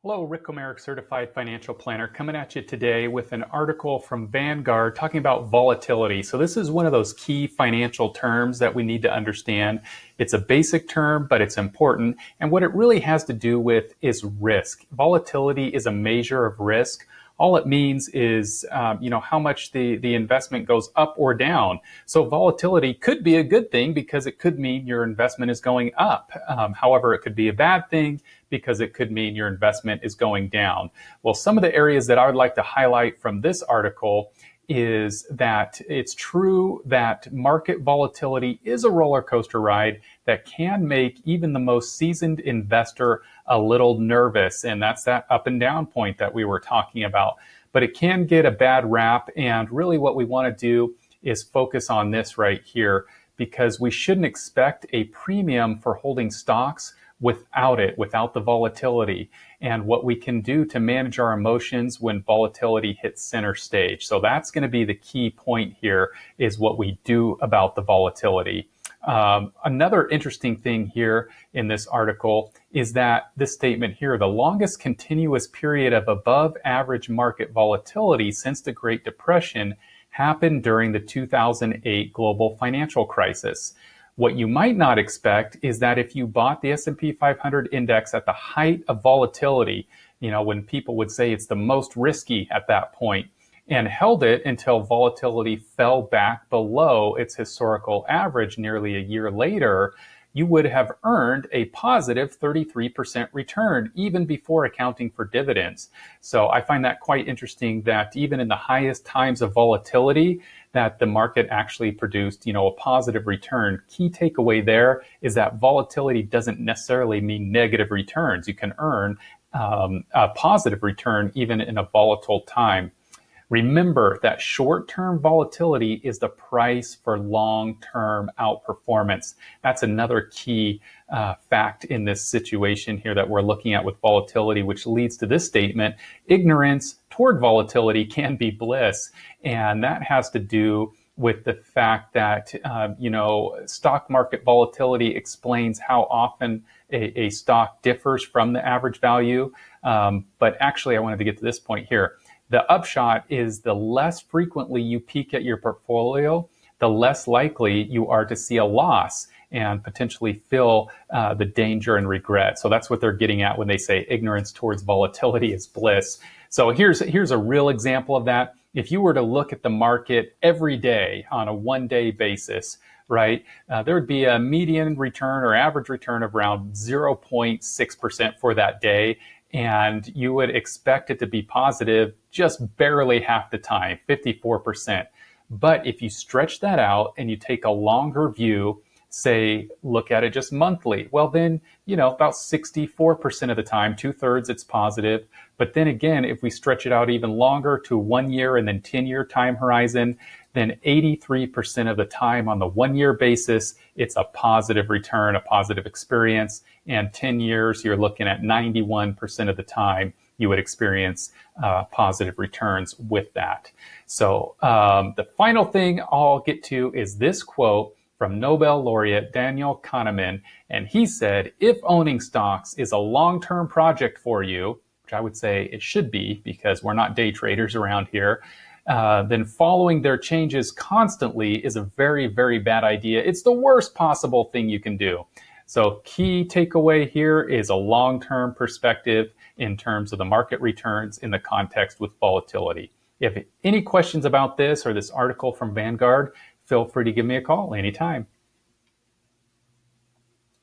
Hello, Rick Comerick, Certified Financial Planner, coming at you today with an article from Vanguard talking about volatility. So this is one of those key financial terms that we need to understand. It's a basic term, but it's important. And what it really has to do with is risk. Volatility is a measure of risk. All it means is, how much the investment goes up or down. So volatility could be a good thing because it could mean your investment is going up. However, it could be a bad thing because it could mean your investment is going down. Well, some of the areas that I would like to highlight from this article is that it's true that market volatility is a roller coaster ride that can make even the most seasoned investor a little nervous. And that's that up and down point that we were talking about. But it can get a bad rap. And really what we want to do is focus on this right here, because we shouldn't expect a premium for holding stocks without the volatility, and what we can do to manage our emotions when volatility hits center stage. So that's going to be the key point here, is what we do about the volatility. Another interesting thing here in this article is that this statement here: the longest continuous period of above average market volatility since the Great Depression happened during the 2008 global financial crisis. What you might not expect is that if you bought the S&P 500 index at the height of volatility, when people would say it's the most risky at that point, and held it until volatility fell back below its historical average nearly a year later, you would have earned a positive 33% return even before accounting for dividends. So I find that quite interesting that even in the highest times of volatility, that the market actually produced, a positive return. Key takeaway there is that volatility doesn't necessarily mean negative returns. You can earn a positive return even in a volatile time. Remember that short-term volatility is the price for long-term outperformance. That's another key fact in this situation here that we're looking at with volatility, which leads to this statement: ignorance toward volatility can be bliss. And that has to do with the fact that, stock market volatility explains how often a stock differs from the average value. But actually, I wanted to get to this point here. The upshot is the less frequently you peek at your portfolio, the less likely you are to see a loss and potentially feel the danger and regret. So that's what they're getting at when they say ignorance towards volatility is bliss. So here's a real example of that. If you were to look at the market every day on a one-day basis, right, there would be a median return or average return of around 0.6% for that day. And you would expect it to be positive just barely half the time, 54%. But if you stretch that out and you take a longer view, say, look at it just monthly, well then, about 64% of the time, 2/3, it's positive. But then again, if we stretch it out even longer to 1 year and then 10-year time horizon, then 83% of the time on the 1-year basis, it's a positive return, a positive experience. And 10 years, you're looking at 91% of the time you would experience positive returns with that. So the final thing I'll get to is this quote from Nobel laureate Daniel Kahneman. And he said, if owning stocks is a long-term project for you, which I would say it should be because we're not day traders around here, then following their changes constantly is a very, very bad idea. It's the worst possible thing you can do. So key takeaway here is a long-term perspective in terms of the market returns in the context with volatility. If you have any questions about this or this article from Vanguard, feel free to give me a call anytime.